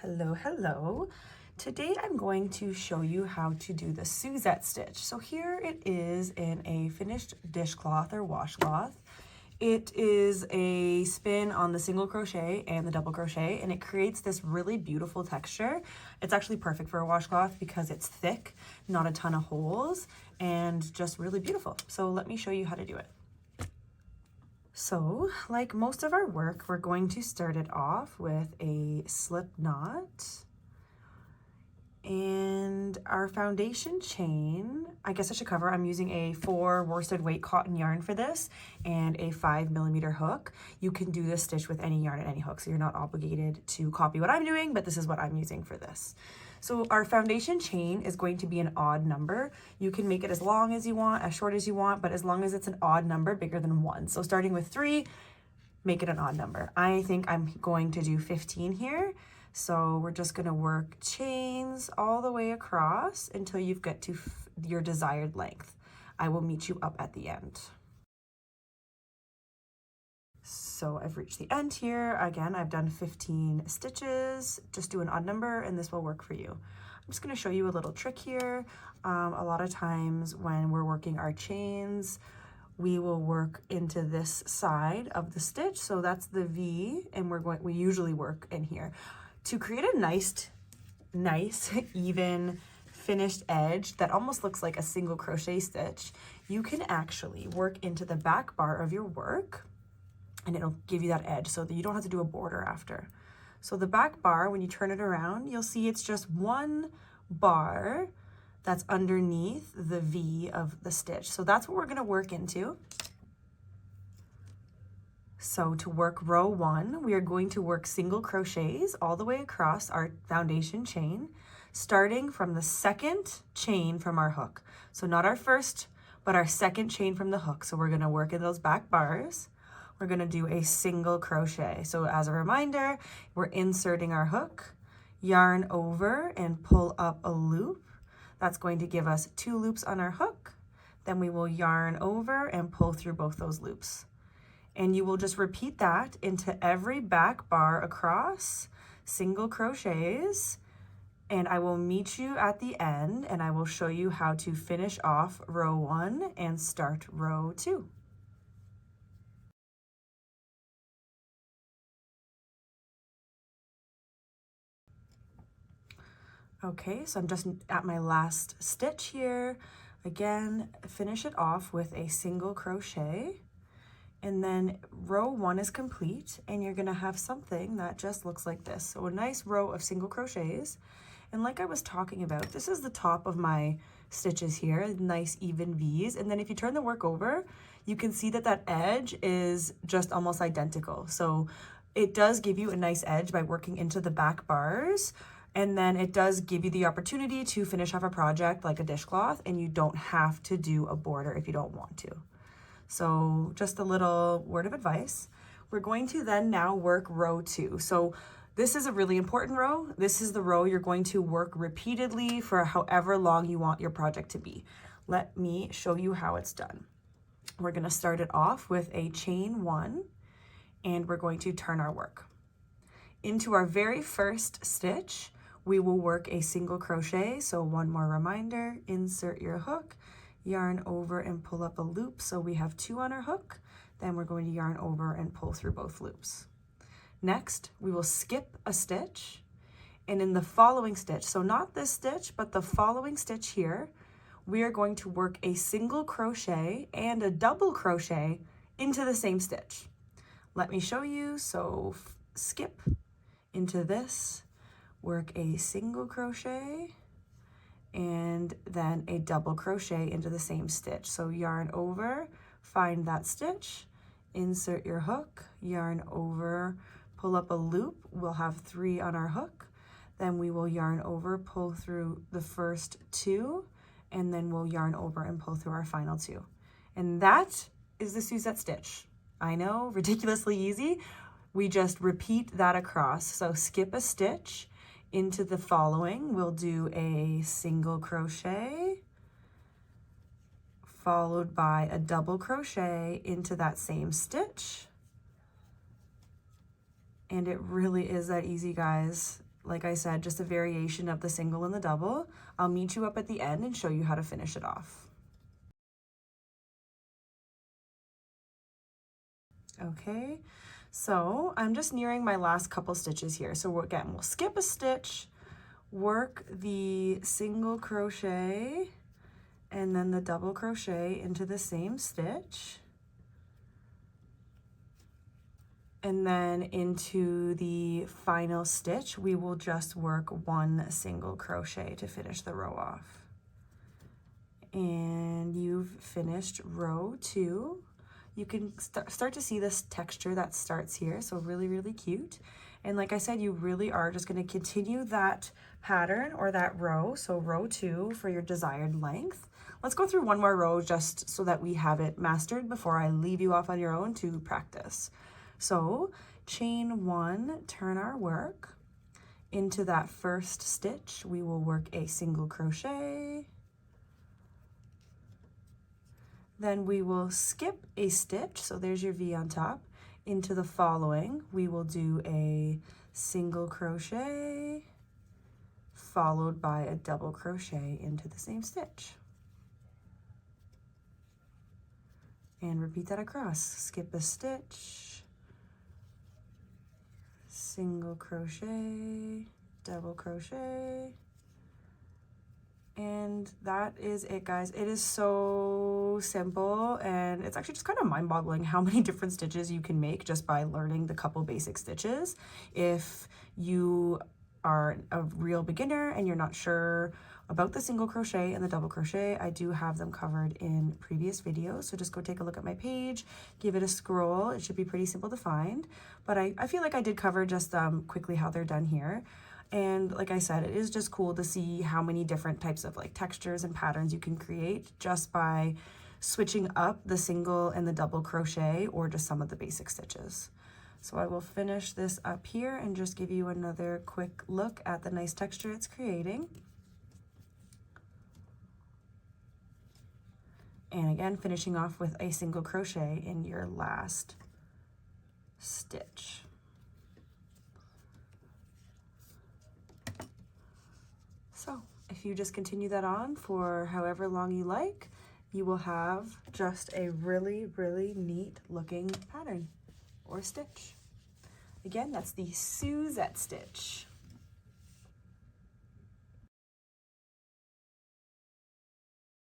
Hello, hello. Today I'm going to show you how to do the Suzette stitch. So here it is in a finished dishcloth or washcloth. It is a spin on the single crochet and the double crochet, and it creates this really beautiful texture. It's actually perfect for a washcloth because it's thick, not a ton of holes, and just really beautiful. So let me show you how to do it. So, like most of our work, we're going to start it off with a slip knot. And our foundation chain, I guess I should cover, I'm using a 4 worsted weight cotton yarn for this and a 5mm hook. You can do this stitch with any yarn and any hook, so you're not obligated to copy what I'm doing, but this is what I'm using for this. So our foundation chain is going to be an odd number. You can make it as long as you want, as short as you want, but as long as it's an odd number bigger than 1. So starting with 3, make it an odd number. I think I'm going to do 15 here. So we're just going to work chains all the way across until you get to your desired length. I will meet you up at the end. So I've reached the end here. Again, I've done 15 stitches. Just do an odd number and this will work for you. I'm just going to show you a little trick here. A lot of times when we're working our chains, we will work into this side of the stitch. So that's the V, and we usually work in here. To create a nice, even, finished edge that almost looks like a single crochet stitch, you can actually work into the back bar of your work, and it'll give you that edge so that you don't have to do a border after. So the back bar, when you turn it around, you'll see it's just one bar that's underneath the V of the stitch. So that's what we're gonna work into. So to work row 1, we are going to work single crochets all the way across our foundation chain, starting from the second chain from our hook. So not our first, but our second chain from the hook. So we're gonna work in those back bars. We're gonna do a single crochet. So as a reminder, we're inserting our hook, yarn over and pull up a loop. That's going to give us 2 loops on our hook. Then we will yarn over and pull through both those loops. And you will just repeat that into every back bar across, single crochets, and I will meet you at the end and I will show you how to finish off row 1 and start row 2. Okay, so I'm just at my last stitch here. Again, finish it off with a single crochet. And then row 1 is complete, and you're gonna have something that just looks like this. So a nice row of single crochets. And like I was talking about, this is the top of my stitches here, nice even V's. And then if you turn the work over, you can see that that edge is just almost identical. So it does give you a nice edge by working into the back bars. And then it does give you the opportunity to finish off a project like a dishcloth, and you don't have to do a border if you don't want to. So just a little word of advice. We're going to then now work row 2. So this is a really important row. This is the row you're going to work repeatedly for however long you want your project to be. Let me show you how it's done. We're going to start it off with a chain 1, and we're going to turn our work. Into our very first stitch, we will work a single crochet. So one more reminder, insert your hook, yarn over and pull up a loop. So we have 2 on our hook. Then we're going to yarn over and pull through both loops. Next, we will skip a stitch, and in the following stitch, so not this stitch, but the following stitch here, we are going to work a single crochet and a double crochet into the same stitch. Let me show you. So skip into this, work a single crochet, and then a double crochet into the same stitch. So yarn over, find that stitch, insert your hook, yarn over, pull up a loop. We'll have 3 on our hook. Then we will yarn over, pull through the first 2, and then we'll yarn over and pull through our final 2. And that is the Suzette stitch. I know, ridiculously easy. We just repeat that across. So skip a stitch into the following. We'll do a single crochet, followed by a double crochet into that same stitch. And it really is that easy, guys. like I said, just a variation of the single and the double. I'll meet you up at the end and show you how to finish it off. Okay, so I'm just nearing my last couple stitches here. So again, we'll skip a stitch, work the single crochet and then the double crochet into the same stitch. And then into the final stitch, we will just work one single crochet to finish the row off. And you've finished row 2. You can start to see this texture that starts here, so really, really cute. And like I said, you really are just going to continue that pattern or that row, so row 2 for your desired length. Let's go through one more row just so that we have it mastered before I leave you off on your own to practice. So chain 1, turn our work. Into that first stitch, we will work a single crochet. Then we will skip a stitch, so there's your V on top. Into the following, we will do a single crochet, followed by a double crochet into the same stitch. And repeat that across. Skip a stitch, single crochet, double crochet, and that is it, guys. It is so simple, and it's actually just kind of mind-boggling how many different stitches you can make just by learning the couple basic stitches. If you are a real beginner and you're not sure about the single crochet and the double crochet, I do have them covered in previous videos, so just go take a look at my page, give it a scroll. It should be pretty simple to find, but I feel like I did cover just quickly how they're done here. And like I said, it is just cool to see how many different types of like textures and patterns you can create just by switching up the single and the double crochet or just some of the basic stitches. So I will finish this up here and just give you another quick look at the nice texture it's creating. And again, finishing off with a single crochet in your last stitch. So if you just continue that on for however long you like, you will have just a really, really neat looking pattern or stitch. Again, that's the Suzette stitch.